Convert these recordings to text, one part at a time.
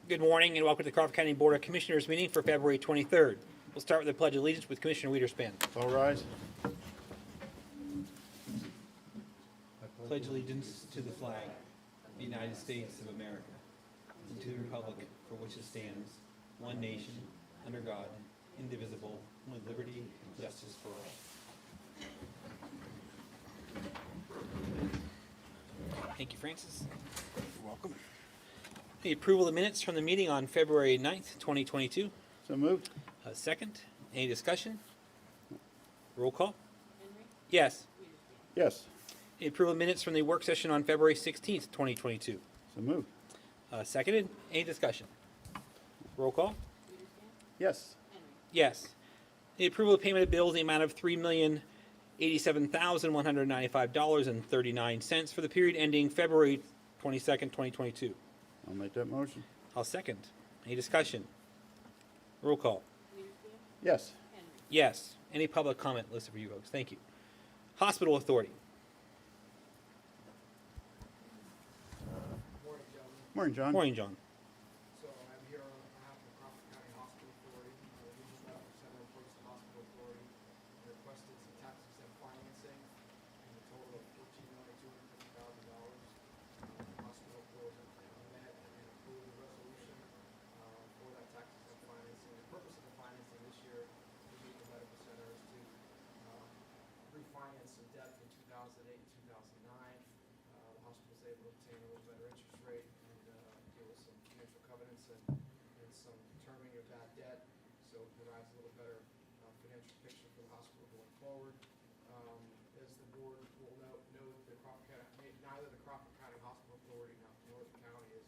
Good morning and welcome to the Crawford County Board of Commissioners meeting for February 23rd. We'll start with the Pledge of Allegiance with Commissioner Wiederspan. All rise. Pledge allegiance to the flag of the United States of America and to the republic for which it stands, one nation, under God, indivisible, with liberty and justice for all. Thank you, Francis. You're welcome. The approval of the minutes from the meeting on February 9th, 2022. So moved. Second. Any discussion? Roll call. Henry? Yes. Yes. The approval of minutes from the work session on February 16th, 2022. So moved. Seconded. Any discussion? Roll call. Yes. Henry? Yes. The approval of payment of bills in the amount of $3,087,195.39 for the period ending February 22nd, 2022. I'll make that motion. I'll second. Any discussion? Roll call. Yes. Henry? Yes. Any public comment listed for you folks? Thank you. Hospital Authority. Morning, John. Morning, John. So I'm here on behalf of the Crawford County Hospital Authority, the Regional Medical Center approached the Hospital Authority and requested some tax exempt financing in the total of $14,250,000. The hospital authority met and approved the resolution for that tax exempt financing. The purpose of the financing this year for the Regional Medical Center is to refinance some debt from 2008 and 2009. The hospital was able to obtain a little better interest rate and deal with some financial covenants and some terming of that debt, so it provides a little better financial picture for the hospital going forward. As the board will note, neither the Crawford County Hospital Authority nor the county is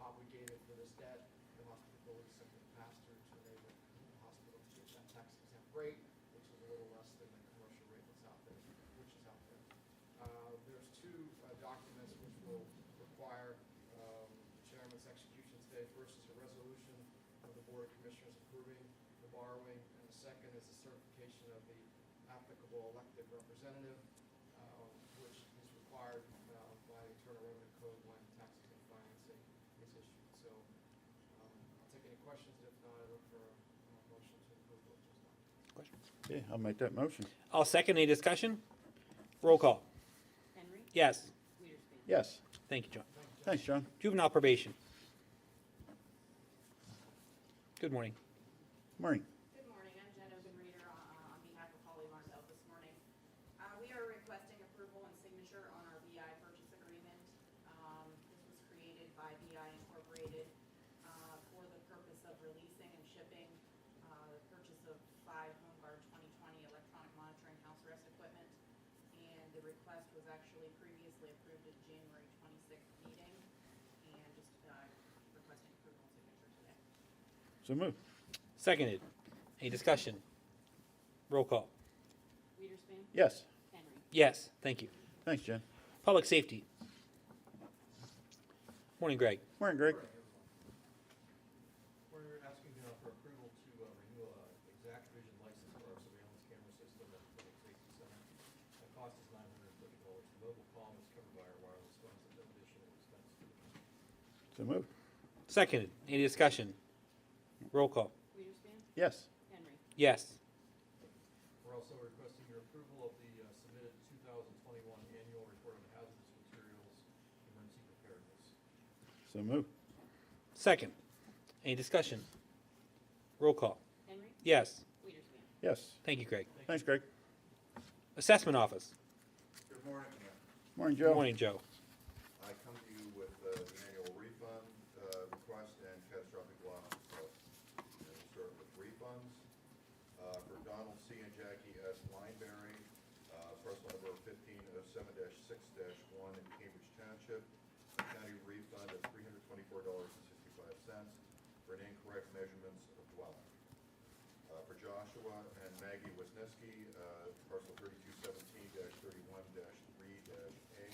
obligated for this debt. The hospital authority simply passed through to enable the hospital to get that tax exempt rate, which is a little less than the commercial rate that's out there, which is out there. There's two documents which will require chairman's execution today. First is a resolution of the Board of Commissioners approving the borrowing, and the second is a certification of the applicable elected representative, which is required by the Internal Revenue Code when tax exempt financing is issued. So I'll take any questions, and if not, I look for a motion to approve what just now. Questions? Okay, I'll make that motion. I'll second. Any discussion? Roll call. Henry? Yes. Wiederspan? Yes. Thank you, John. Thanks, John. Juvenile probation. Good morning. Morning. Good morning, I'm Jen Obenreader on behalf of Holly Martell this morning. We are requesting approval and signature on our BI purchase agreement. This was created by BI Incorporated for the purpose of releasing and shipping the purchase of 5 HomeGuard 2020 electronic monitoring house arrest equipment. And the request was actually previously approved at January 26th meeting, and just requesting approval and signature today. So moved. Seconded. Any discussion? Roll call. Wiederspan? Yes. Henry? Yes. Thank you. Thanks, Jen. Public safety. Morning, Greg. Morning, Greg. We're asking for approval to renew Exact Vision license for our surveillance camera system at the Public Safety Center. The cost is $950. The mobile comm is covered by our wireless phones at no additional expense to the county. So moved. Seconded. Any discussion? Roll call. Wiederspan? Yes. Henry? Yes. We're also requesting your approval of the submitted 2021 annual report on hazardous materials emergency preparedness. So moved. Second. Any discussion? Roll call. Henry? Yes. Wiederspan? Yes. Thank you, Greg. Thanks, Greg. Assessment office. Good morning, Mayor. Morning, Good Joe. morning, Joe. I come to you with the annual refund request and catastrophic loss request. And we'll start with refunds. For Donald C. and Jackie S. Lineberry, parcel number 1507-6-1 in Cambridge Township, a county refund of $324.65 for an incorrect measurements of dwelling. For Joshua and Maggie Wisniewski, parcel 3217-31-3-A,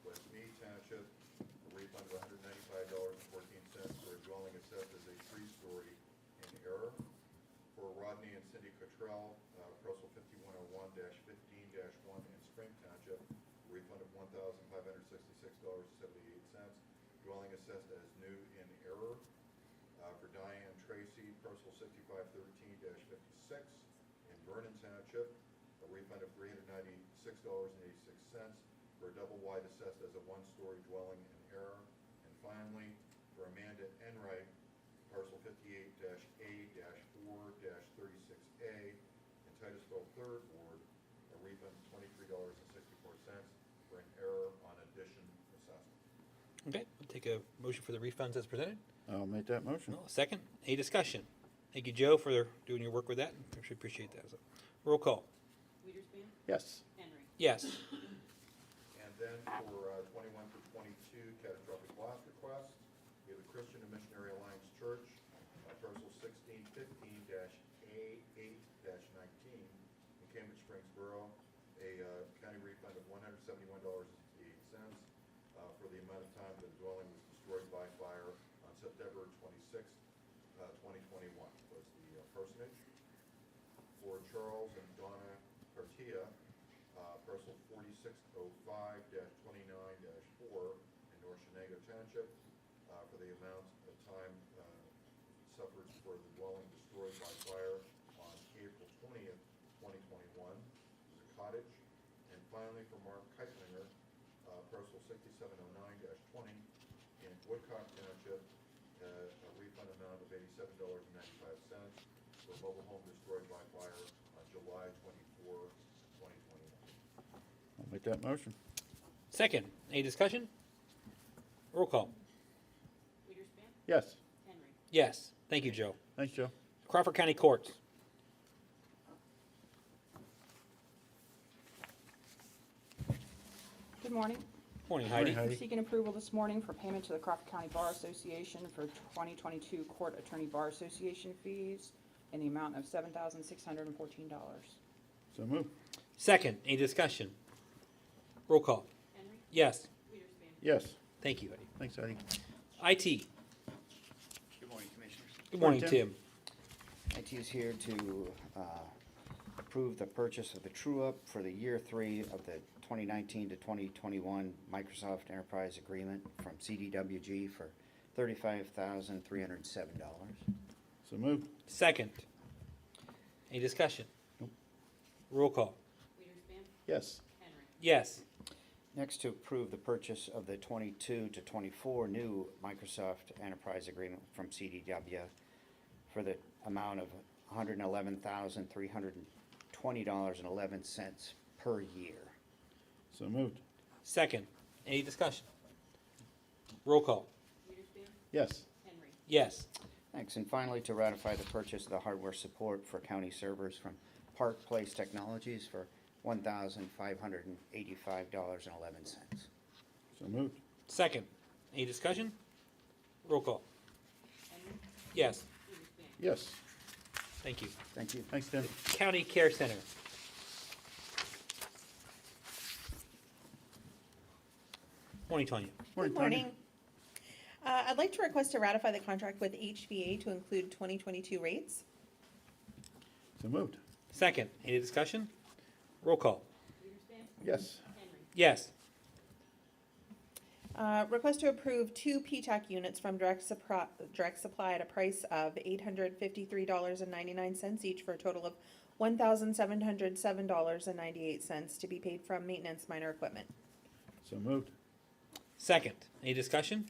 West Mead Township, a refund of $195.14 for a dwelling assessed as a 3-story in error. For Rodney and Cindy Cottrell, parcel 5101-15-1 in Spring Township, a refund of $1,566.78, dwelling assessed as new in error. 6513-56 in Vernon Township, a refund of $396.86 for a double wide assessed as a one-story dwelling in error. And finally, for Amanda Enright, parcel 58-A-4-36A in Titusville Third Ward, a refund of $23.64 for an error on addition assessment. Okay, we'll take a motion for the refunds as presented. I'll make that motion. No, second. Any discussion? Thank you, Joe, for doing your work with that. I should appreciate that. So, roll call. Wiederspin, Yes. Henry. Yes. And then for 21 through 22 catastrophic loss requests, we have the Christian and Missionary Alliance Church, parcel 1615-A8-19 in Cambridge Springs Borough, a county refund of $171.68 for the amount of time that the dwelling was destroyed by fire on September 26, 2021 was the personage. For Charles and Donna Cartia, parcel 4605-29-4 in North Shenango Township, for the amount of time suffered for the dwelling destroyed by fire on April 20th, 2021, is a cottage. And finally, for Mark Keitlinger, parcel 6709-20 in Woodcock Township, a refund amount of $87.95 for a mobile home destroyed by fire on July 24, 2021. I'll make that motion. Second. Any discussion? Roll call. Wiederspin, Yes. Henry. Yes. Thank you, Joe. Thanks, Joe. Crawford County Courts. Good morning. Morning, Morning, Heidi. Heidi. We're seeking approval this morning for payment to the Crawford County Bar Association for 2022 Court Attorney Bar Association fees in the amount of $7,614. So moved. Second. Any discussion? Roll call. Henry. Yes. Wiederspin, Yes. Thank you, Heidi. Thanks, Eddie. IT. Good morning, Commissioners. Good morning, Tim. Tim. IT is here to approve the purchase of the true-up for the year 3 of the 2019 to 2021 Microsoft Enterprise Agreement from CDWG for $35,307. So moved. Second. Any discussion? Nope. Roll call. Wiederspin, Yes. Henry. Yes. Next, to approve the purchase of the 22 to 24 new Microsoft Enterprise Agreement from CDW for the amount of $111,320.11 per year. So moved. Second. Any discussion? Roll call. Wiederspin, Yes. Henry. Yes. Thanks. And finally, to ratify the purchase of the hardware support for county servers from Park Place Technologies for $1,585.11. So moved. Second. Any discussion? Roll call. Henry. Yes. Wiederspin, Yes. Thank you. Thank you. Thanks, Tim. County Care Center. Morning, Tanya. Morning, Good Tanya. morning. I'd like to request to ratify the contract with HVA to include 2022 rates. So moved. Second. Any discussion? Roll call. Wiederspin, Yes. Henry. Yes. Request to approve 2 PTAC units from Direct Supply at a price of $853.99 each for a total of $1,707.98 to be paid from maintenance minor equipment. So moved. Second. Any discussion?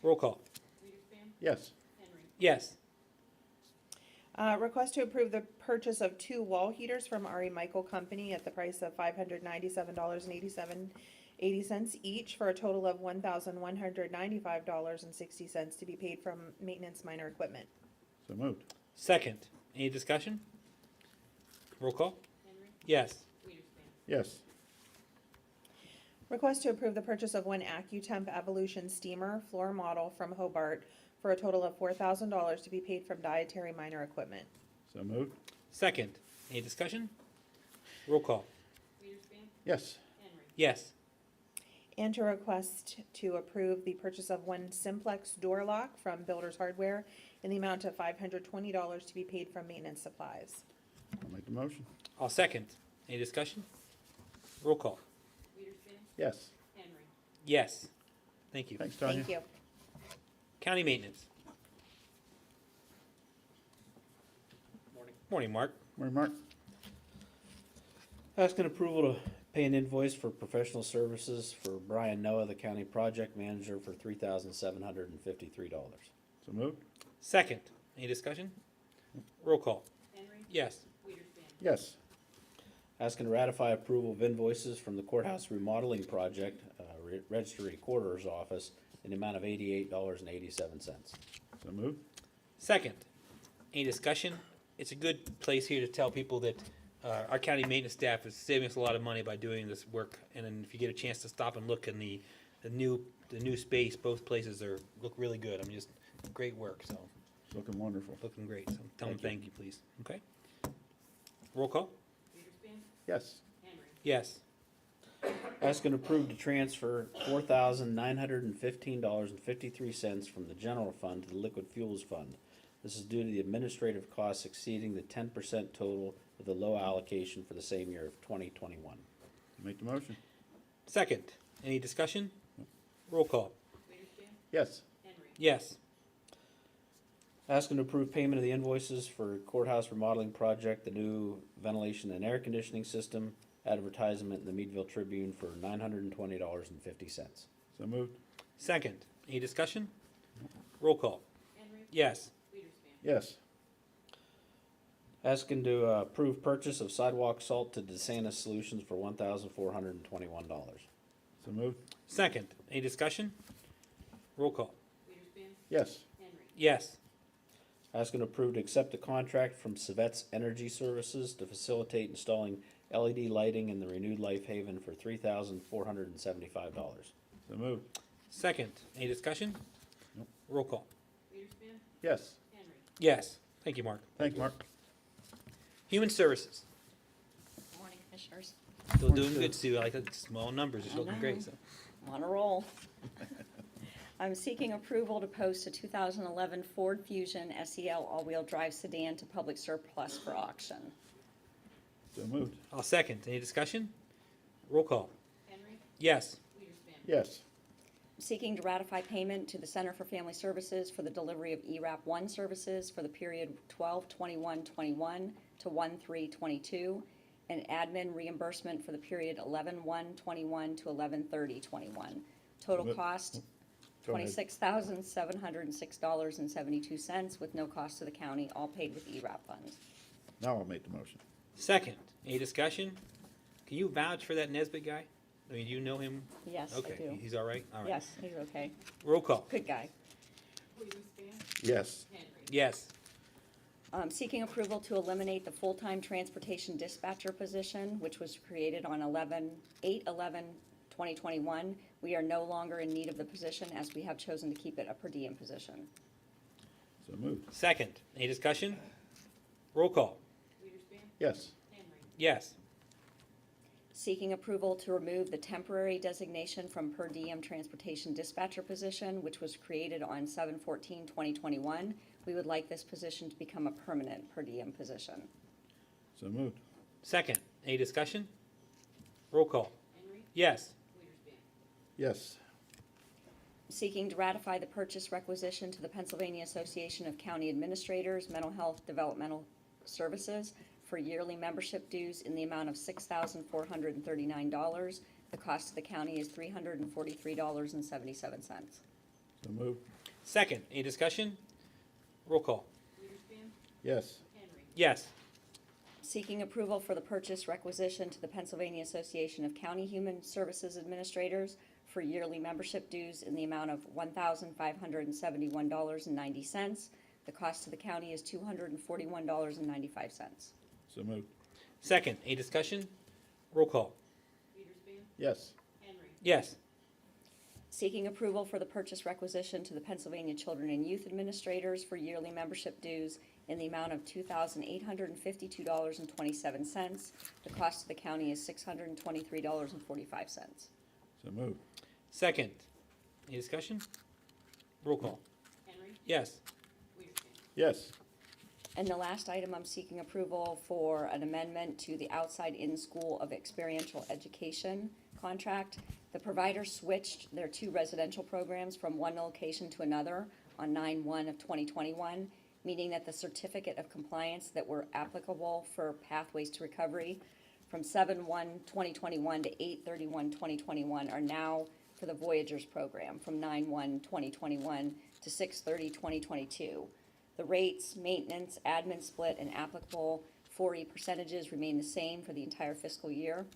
Roll call. Wiederspin, Yes. Henry. Yes. Request to approve the purchase of 2 wall heaters from RE Michael Company at the price of $597.80 each for a total of $1,195.60 to be paid from maintenance minor equipment. So moved. Second. Any discussion? Roll call. Henry. Yes. Wiederspin, Yes. Request to approve the purchase of 1 AccuTemp Evolution steamer floor model from Hobart for a total of $4,000 to be paid from dietary minor equipment. So moved. Second. Any discussion? Roll call. Wiederspin, Yes. Henry. Yes. And to request to approve the purchase of 1 Simplex door lock from Builders Hardware in the amount of $520 to be paid from maintenance supplies. I'll make the motion. I'll second. Any discussion? Roll call. Wiederspin, Yes. Henry. Yes. Thank you. Thanks, Tanya. Thank you. County maintenance. Morning, Mark. Morning, Mark. Asking approval to pay an invoice for professional services for Brian Noah, the county project manager, for $3,753. So moved. Second. Any discussion? Roll call. Henry. Yes. Weiderspan. Yes. Asking to ratify approval of invoices from the courthouse remodeling project, Register Recorder's Office, in the amount of $88.87. So moved. Second. Any discussion? It's a good place here to tell people that our county maintenance staff is saving us a lot of money by doing this work. And then if you get a chance to stop and look in the new space, both places look really good. I mean, just great work. So It's looking wonderful. looking great. So tell them Thank thank you, please. Okay. Roll call. Weiderspan. Yes. Henry. Yes. Asking approved to transfer $4,915.53 from the general fund to the liquid fuels fund. This is due to the administrative costs exceeding the 10% total of the low allocation for the same year of 2021. Make the motion. Second. Any discussion? Roll call. Weiderspan. Yes. Henry. Yes. Asking to approve payment of the invoices for courthouse remodeling project, the new ventilation and air conditioning system, advertisement in the Meadville Tribune for $920.50. So moved. Second. Any discussion? Roll call. Henry. Yes. Weiderspan. Yes. Asking to approve purchase of sidewalk salt to DeSantis Solutions for $1,421. So moved. Second. Any discussion? Roll call. Weiderspan. Yes. Henry. Yes. Asking to approve to accept a contract from Civets Energy Services to facilitate installing LED lighting in the renewed Life Haven for $3,475. So moved. Second. Any discussion? Nope. Roll call. Weiderspan. Yes. Henry. Yes. Thank you, Mark. Thank you, Mark. Human Services. Good morning, Commissioners. Still doing good, Sue. I like the small numbers. It's I looking know. great. So. On a roll. I'm seeking approval to post a 2011 Ford Fusion SEL all-wheel drive sedan to public surplus for auction. So moved. I'll second. Any discussion? Roll call. Henry. Yes. Weiderspan. Yes. Seeking to ratify payment to the Center for Family Services for the delivery of ERAP 1 services for the period 12/21/21 to 1/3/22, and admin reimbursement for the period 11/1/21 to 11/30/21. Total But- cost Go ahead. $26,706.72 with no cost to the county, all paid with ERAP funds. Now I'll make the motion. Second. Any discussion? Can you vouch for that Nesbitt guy? I mean, do you know him? Yes, I Okay. do. He's all right? All right. Yes, he's okay. Roll call. Good guy. Weiderspan. Yes. Henry. Yes. Seeking approval to eliminate the full-time transportation dispatcher position, which was created on 8/11/2021. We are no longer in need of the position as we have chosen to keep it a per diem position. So moved. Second. Any discussion? Roll call. Weiderspan. Yes. Henry. Yes. Seeking approval to remove the temporary designation from per diem transportation dispatcher position, which was created on 7/14/2021. We would like this position to become a permanent per diem position. So moved. Second. Any discussion? Roll call. Henry. Yes. Weiderspan. Yes. Seeking to ratify the purchase requisition to the Pennsylvania Association of County Administrators Mental Health Developmental Services for yearly membership dues in the amount of $6,439. The cost to the county is $343.77. So moved. Second. Any discussion? Roll call. Weiderspan. Yes. Henry. Yes. Seeking approval for the purchase requisition to the Pennsylvania Association of County Human Services Administrators for yearly membership dues in the amount of $1,571.90. The cost to the county is $241.95. So moved. Second. Any discussion? Roll call. Weiderspan. Yes. Henry. Yes. Seeking approval for the purchase requisition to the Pennsylvania Children and Youth Administrators for yearly membership dues in the amount of $2,852.27. The cost to the county is $623.45. So moved. Second. Any discussion? Roll call. Henry. Yes. Weiderspan. Yes. And the last item, I'm seeking approval for an amendment to the outside in-school of experiential education contract. The provider switched their two residential programs from one location to another on 9/1/2021, meaning that the certificate of compliance that were applicable for Pathways to Recovery from 7/1/2021 to 8/31/2021 are now for the Voyagers program from 9/1/2021 to 6/30/2022. The rates, maintenance, admin split, and applicable 4E percentages remain the same for the entire fiscal year.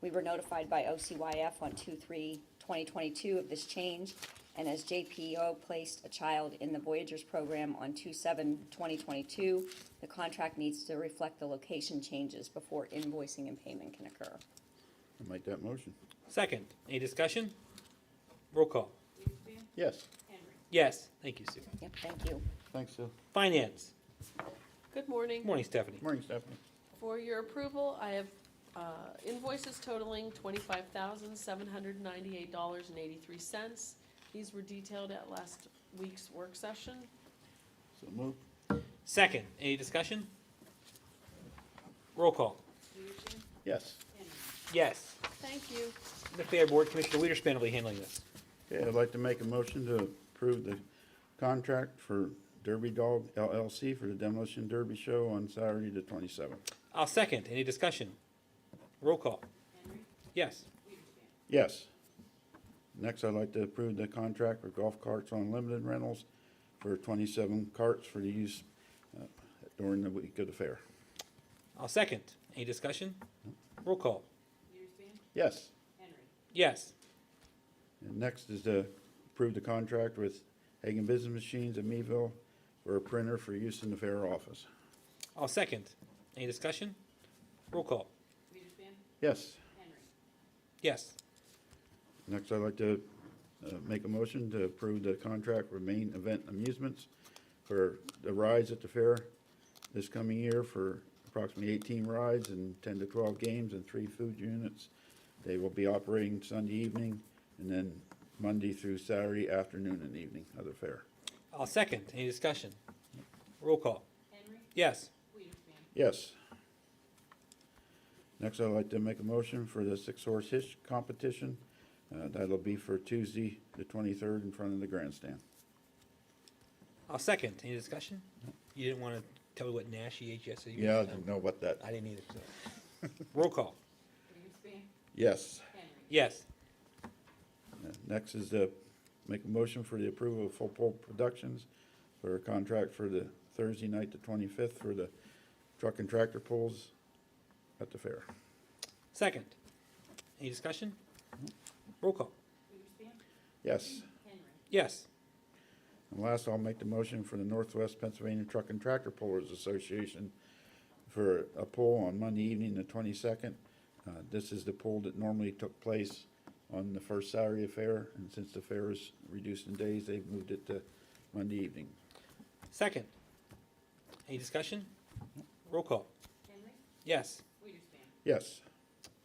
We were notified by OCYF on 2/3/2022 of this change, and as JPO placed a child in the Voyagers program on 2/7/2022, the contract needs to reflect the location changes before invoicing and payment can occur. I'll make that motion. Second, any discussion? Roll call. Yes. Yes, thank you, Sue. Yep, thank you. Thanks, Sue. Finance. Good morning. Morning, Stephanie. Morning, Stephanie. For your approval, I have invoices totaling $25,798.83. These were detailed at last week's work session. So moved. Second, any discussion? Roll call. Yes. Yes. Thank you. The Fair Board, Commissioner Weiderspan will be handling this. Okay, I'd like to make a motion to approve the contract for Derby Dog LLC for the Demolition Derby Show on Saturday the 27th. I'll second, any discussion? Roll call. Yes. Yes. Next, I'd like to approve the contract for golf carts on limited rentals for 27 carts for the use during the week of the fair. I'll second, any discussion? Roll call. Yes. Yes. And next is to approve the contract with Hagen Business Machines of Meadville for a printer for use in the fair office. I'll second, any discussion? Roll call. Yes. Yes. Next, I'd like to make a motion to approve the contract for Main Event Amusements for the rides at the fair this coming year for approximately 18 rides and 10 to 12 games and 3 food units. They will be operating Sunday evening and then Monday through Saturday afternoon and evening of the fair. I'll second, any discussion? Roll call. Yes. Yes. Next, I'd like to make a motion for the 6-horse hitch competition. That'll be for Tuesday, the 23rd, in front of the grandstand. I'll second, any discussion? You didn't want to tell me what Nash EHS is? Yeah, I didn't know about that. I didn't either, so. Roll call. Yes. Yes. Next is to make a motion for the approval of Full Pole Productions for a contract for the Thursday night, the 25th, for the truck and tractor pulls at the fair. Second. Any discussion? Roll call. Yes. Yes. And last, I'll make the motion for the Northwest Pennsylvania Truck and Tractor Pullers Association for a pull on Monday evening, the 22nd. This is the pull that normally took place on the first Saturday of fair, and since the fair is reduced in days, they've moved it to Monday evening. Second. Any discussion? Roll call. Yes. Yes,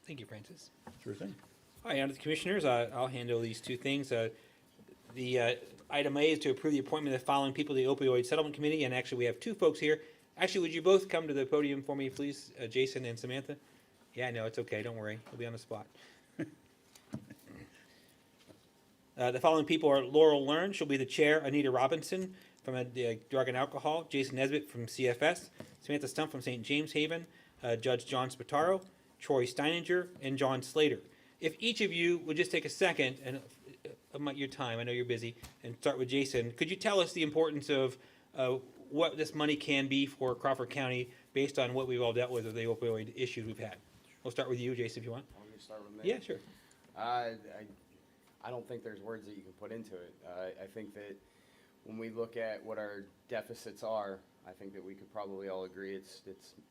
Thank you, Francis. sure thing. All right, on to the commissioners. I'll handle these two things. The item A is to approve the appointment of the following people to the opioid settlement committee, and actually we have two folks here. Actually, would you both come to the podium for me, please, Jason and Samantha? Yeah, no, it's okay. Don't worry. We'll be on the spot. The following people are Laurel Learn. She'll be the chair. Anita Robinson from Drug and Alcohol. Jason Nesbitt from CFS. Samantha Stump from St. James Haven. Judge John Spataro. Troy Steininger, and John Slater. If each of you would just take a second and your time, I know you're busy, and start with Jason. Could you tell us the importance of what this money can be for Crawford County based on what we've all dealt with the opioid issues we've had? We'll start with you, Jason, if you want. Want me to start with me? Yeah, sure. I don't think there's words that you can put into it. I think that when we look at what our deficits are, I think that we could probably all agree it's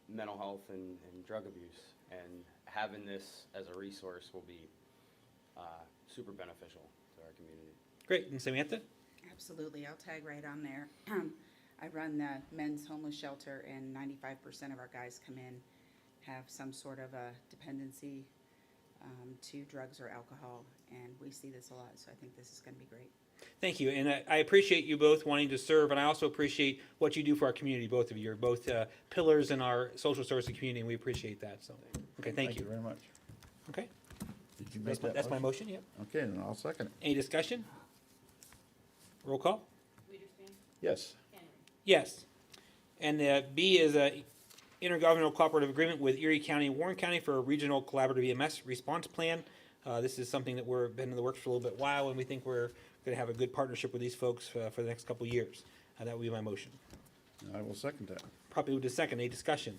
mental health and drug abuse. And having this as a resource will be super beneficial to our community. Great. And Samantha? Absolutely, I'll tag right on there. I run the men's homeless shelter, and 95% of our guys come in have some sort of a dependency to drugs or alcohol, and we see this a lot, so I think this is going to be great. Thank you. And I appreciate you both wanting to serve, and I also appreciate what you do for our community, both of you. You're both pillars in our social services community, and we appreciate that. So, okay, thank you. Very much. Okay. Did you make That's my motion, yep. Okay, then I'll second it. Any discussion? Roll call? Yes. Yes. And B is a intergovernmental cooperative agreement with Erie County and Warren County for a regional collaborative EMS response plan. This is something that we're been in the works for a little bit while, and we think we're going to have a good partnership with these folks for the next couple of years. That would be my motion. I will second that. Properly moved to second. Any discussion?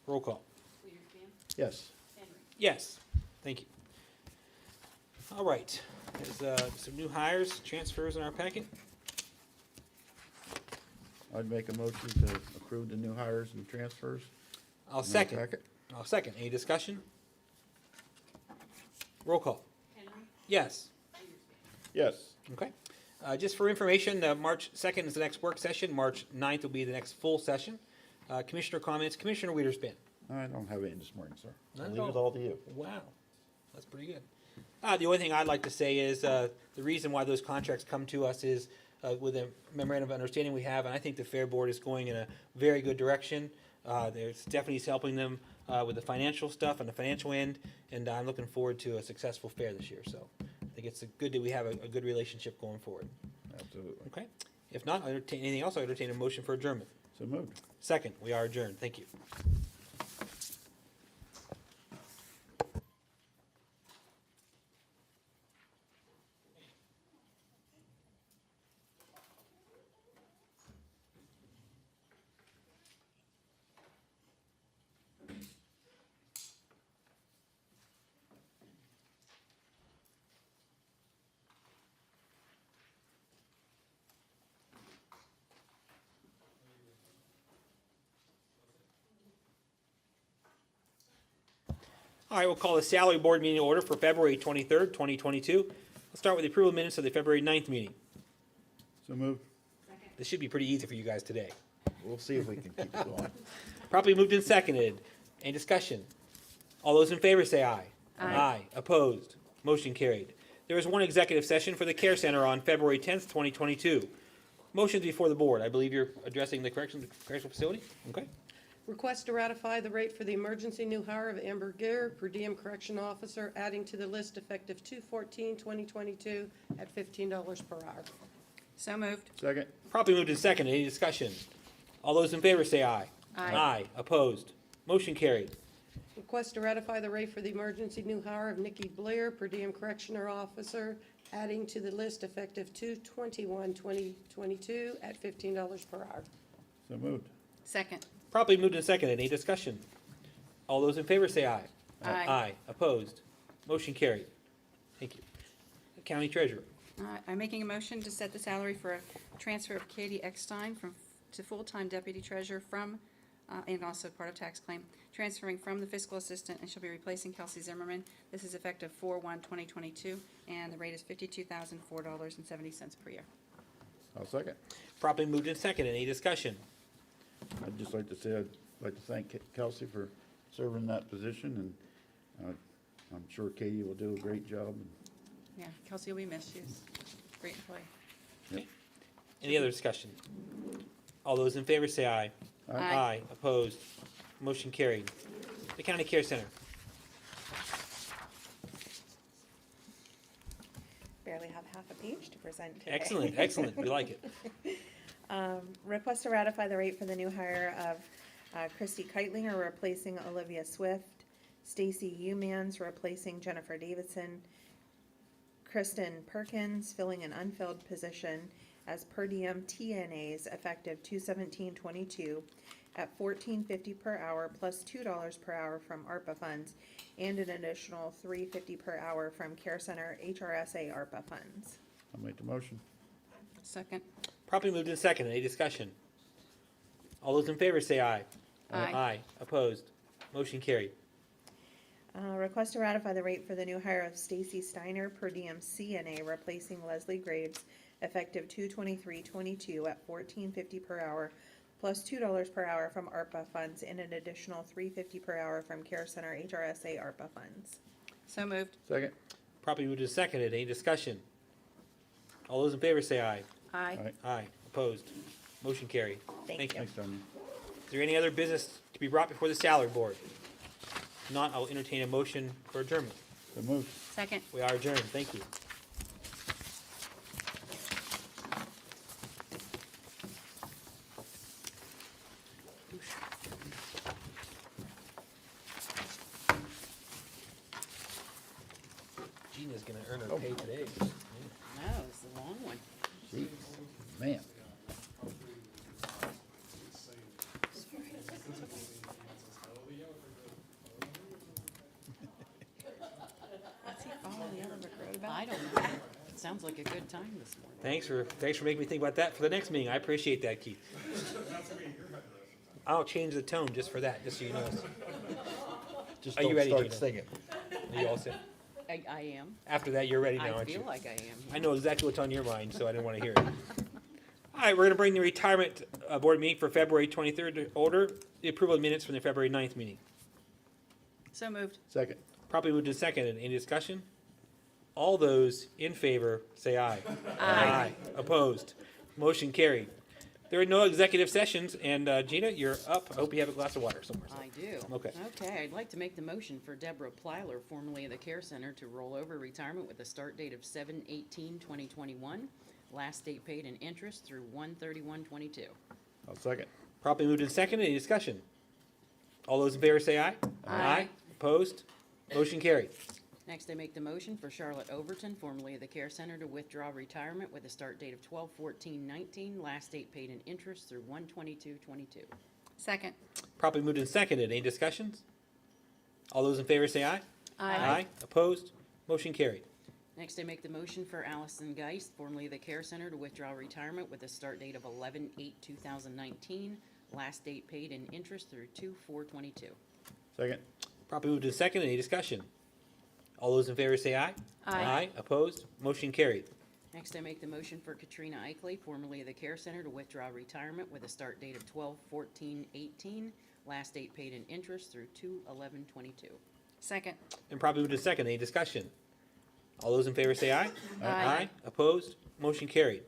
Roll call. Weiderspan, Yes. Henry. Yes. Thank you. All right. There's some new hires, transfers in our packet. I'd make a motion to approve the new hires and transfers. I'll in our second. packet. I'll second. Any discussion? Roll call. Henry. Yes. Weiderspan. Yes. Okay. Just for information, March 2nd is the next work session. March 9th will be the next full session. Commissioner comments. Commissioner Weiderspan. I don't have any this morning, sir. Not I'll at leave it all. all to you. Wow. That's pretty good. The only thing I'd like to say is the reason why those contracts come to us is with a memorandum of understanding we have, and I think the Fair Board is going in a very good direction. There's definitely helping them with the financial stuff and the financial end, and I'm looking forward to a successful fair this year. So I think it's good that we have a good relationship going forward. Absolutely. Okay. If not, anything else, I entertain a motion for adjournment. So moved. Second, we are adjourned. Thank you. All right, we'll call the salary board meeting to order for February 23rd, 2022. Let's start with the approval of minutes of the February 9th meeting. So moved. This should be pretty easy for you guys today. We'll see if we can keep it going. Properly moved and seconded. Any discussion? All those in favor say aye. Aye. Opposed? Motion carried. There was one executive session for the Care Center on February 10th, 2022. Motions before the board. I believe you're addressing the correctional facility? Okay. Request to ratify the rate for the emergency new hire of Amber Gear, per diem correction officer, adding to the list effective 2/14/2022 at $15 per hour. So moved. Second. Properly moved and seconded. Any discussion? All those in favor say aye. Aye. Opposed? Motion carried. Request to ratify the rate for the emergency new hire of Nikki Blair, per diem correctioner officer, adding to the list effective 2/21/2022 at $15 per hour. So moved. Second. Properly moved and seconded. Any discussion? All those in favor say aye. Aye. Opposed? Motion carried. Thank you. The County Treasurer. I'm making a motion to set the salary for a transfer of Katie Eckstein to full-time deputy treasurer from, and also part of tax claim, transferring from the fiscal assistant, and she'll be replacing Kelsey Zimmerman. This is effective 4/1/2022, and the rate is $52,004.70 per year. I'll second. Properly moved and seconded. Any discussion? I'd just like to say, I'd like to thank Kelsey for serving that position, and I'm sure Katie will do a great job. Yeah, Kelsey will be missed. She's a great employee. Any other discussion? All those in favor say aye. Aye. Opposed? Motion carried. The County Care Center. Barely have half a page to present today. Excellent, excellent. We like it. Request to ratify the rate for the new hire of Christy Keitlinger, replacing Olivia Swift, Stacy Umans, replacing Jennifer Davidson, Kristen Perkins, filling an unfilled position as per diem TNAs effective 2/17/22 at $14.50 per hour plus $2 per hour from ARPA funds and an additional $3.50 per hour from Care Center HRSA ARPA funds. I'll make the motion. Second. Properly moved and seconded. Any discussion? All those in favor say aye. Aye. Opposed? Motion carried. Request to ratify the rate for the new hire of Stacy Steiner, per diem CNA, replacing Leslie Graves, effective 2/23/22 at $14.50 per hour, plus $2 per hour from ARPA funds and an additional $3.50 per hour from Care Center HRSA ARPA funds. So moved. Second. Properly moved and seconded. Any discussion? All those in favor say aye. Aye. Aye. Opposed? Motion carried. Thank you. Thanks, Tony. Is there any other business to be brought before the salary board? If not, I'll entertain a motion for adjournment. So moved. Second. We are adjourned. Thank you. Gina's gonna earn her Oh. pay today. No, it's a long one. Jeez, man. What's he following the other road about? I don't know. It sounds like a good time this morning. Thanks for making me think about that for the next meeting. I appreciate that, Keith. I'll change the tone just for that, just so you know. Just Are you don't ready, start Gina? singing. Are you all set? I am. After that, you're ready now, I aren't you? feel like I am. I know exactly what's on your mind, so I didn't want to hear it. All right, we're gonna bring the retirement board meeting for February 23rd to order. The approval of minutes from the February 9th meeting. So moved. Second. Properly moved and seconded. Any discussion? All those in favor, say aye. Aye. Opposed? Motion carried. There are no executive sessions, and Gina, you're up. I hope you have a glass of water somewhere. I do. Okay. Okay, I'd like to make the motion for Deborah Plyler, formerly of the Care Center, to roll over retirement with a start date of 7/18/2021. Last date paid in interest through 1/31/22. I'll second. Properly moved and seconded. Any discussion? All those in favor say aye. Aye. Opposed? Motion carried. Next, I make the motion for Charlotte Overton, formerly of the Care Center, to withdraw retirement with a start date of 12/14/19. Last date paid in interest through 1/22/22. Second. Properly moved and seconded. Any discussions? All those in favor say aye. Aye. Opposed? Motion carried. Next, I make the motion for Allison Geist, formerly of the Care Center, to withdraw retirement with a start date of 11/8/2019. Last date paid in interest through 2/4/22. Second. Properly moved and seconded. Any discussion? All those in favor say aye. Aye. Opposed? Motion carried. Next, I make the motion for Katrina Eichley, formerly of the Care Center, to withdraw retirement with a start date of 12/14/18. Last date paid in interest through 2/11/22. Second. And properly moved and seconded. Any discussion? All those in favor say aye. Aye. Opposed? Motion carried.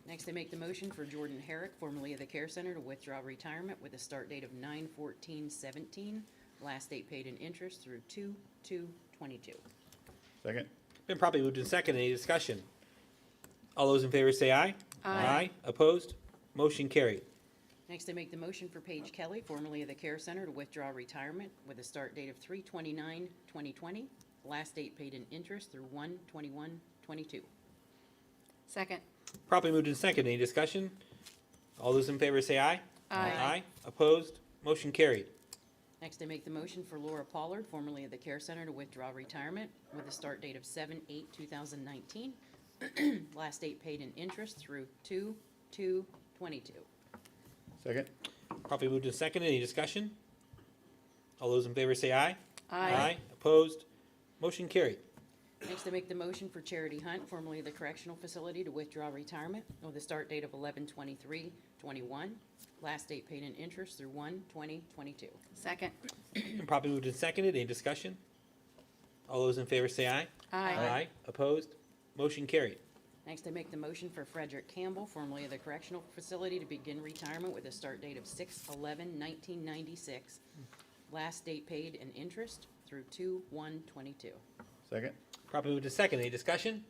Next, I make the motion for Jordan Herrick, formerly of the Care Center, to withdraw retirement with a start date of 9/14/17. Last date paid in interest through 2/2/22. Second. Been properly moved and seconded. Any discussion? All those in favor say aye. Aye. Opposed? Motion carried. Next, I make the motion for Paige Kelly, formerly of the Care Center, to withdraw retirement with a start date of 3/29/2020. Last date paid in interest through 1/21/22. Second. Properly moved and seconded. Any discussion? All those in favor say aye. Aye. Opposed? Motion carried. Next, I make the motion for Laura Pollard, formerly of the Care Center, to withdraw retirement with a start date of 7/8/2019. Last date paid in interest through 2/2/22. Second. Properly moved and seconded. Any discussion? All those in favor say aye. Aye. Opposed? Motion carried. Next, I make the motion for Charity Hunt, formerly of the Correctional Facility, to withdraw retirement with a start date of 11/23/21. Last date paid in interest through 1/20/22. Second. And properly moved and seconded. Any discussion? All those in favor say aye. Aye. Opposed? Motion carried. Next, I make the motion for Frederick Campbell, formerly of the Correctional Facility, to begin retirement with a start date of 6/11/1996. Last date paid in interest through 2/1/22. Second. Properly moved and seconded. Any discussion?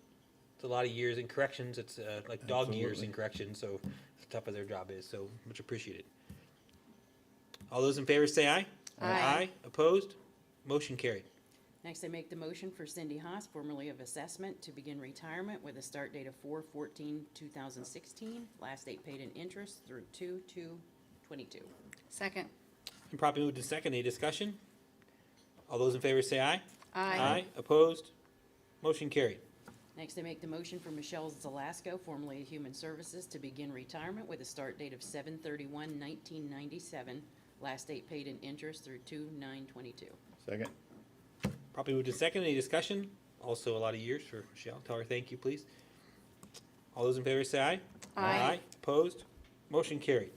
It's a lot of years in corrections. It's like dog years Absolutely. in corrections, so it's tough as their job is, so much appreciated. All those in favor say aye. Aye. Opposed? Motion carried. Next, I make the motion for Cindy Haas, formerly of Assessment, to begin retirement with a start date of 4/14/2016. Last date paid in interest through 2/2/22. Second. And properly moved and seconded. Any discussion? All those in favor say aye. Aye. Opposed? Motion carried. Next, I make the motion for Michelle Zelasco, formerly of Human Services, to begin retirement with a start date of 7/31/1997. Last date paid in interest through 2/9/22. Second. Properly moved and seconded. Any discussion? Also a lot of years for Michelle. Tell her thank you, please. All those in favor say aye. Aye. Opposed? Motion carried.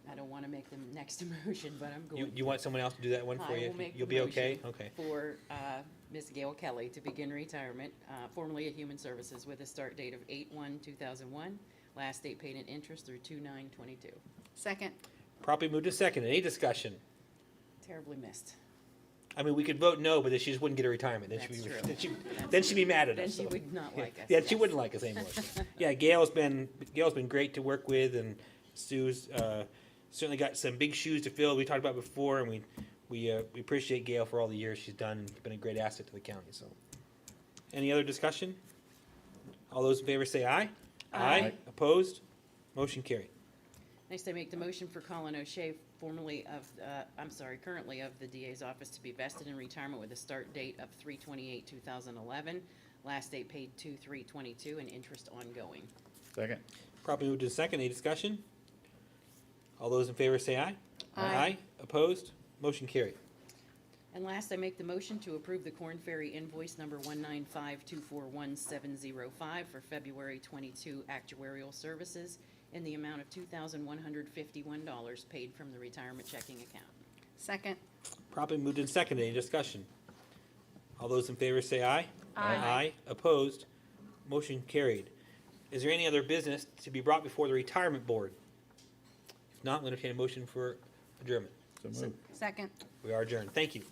I don't want to make the next motion, but I'm going. You want someone else to do that one for I you? will make the You'll be okay? motion Okay. For Ms. Gail Kelly to begin retirement, formerly of Human Services, with a start date of 8/1/2001. Last date paid in interest through 2/9/22. Second. Properly moved and seconded. Any discussion? Terribly missed. I mean, we could vote no, but then she just wouldn't get a retirement. Then That's she'd be, true. then she'd be mad at Then us. she so. would not like us. Yeah, she yes. wouldn't like us anymore. Yeah, Gail's been great to work with, and Sue's certainly got some big shoes to fill. We talked about before, and we appreciate Gail for all the years she's done, and been a great asset to the county. So, Any other discussion? All those in favor say aye. Aye. Opposed? Motion carried. Next, I make the motion for Colin O'Shea, currently of the DA's office, to be vested in retirement with a start date of 3/28/2011, last date paid 2/3/22, and interest ongoing. Second. Properly moved in second. Any discussion? All those in favor say aye. Aye. Opposed? Motion carried. And last, I make the motion to approve the Corn Ferry invoice number 195241705 for February 22 actuarial services in the amount of $2,151 paid from the retirement checking account. Second. Properly moved in second. Any discussion? All those in favor say aye. Aye. Opposed? Motion carried. Is there any other business to be brought before the retirement board? If not, we'll entertain a motion for adjournment. So moved. Second. We are adjourned. Thank you.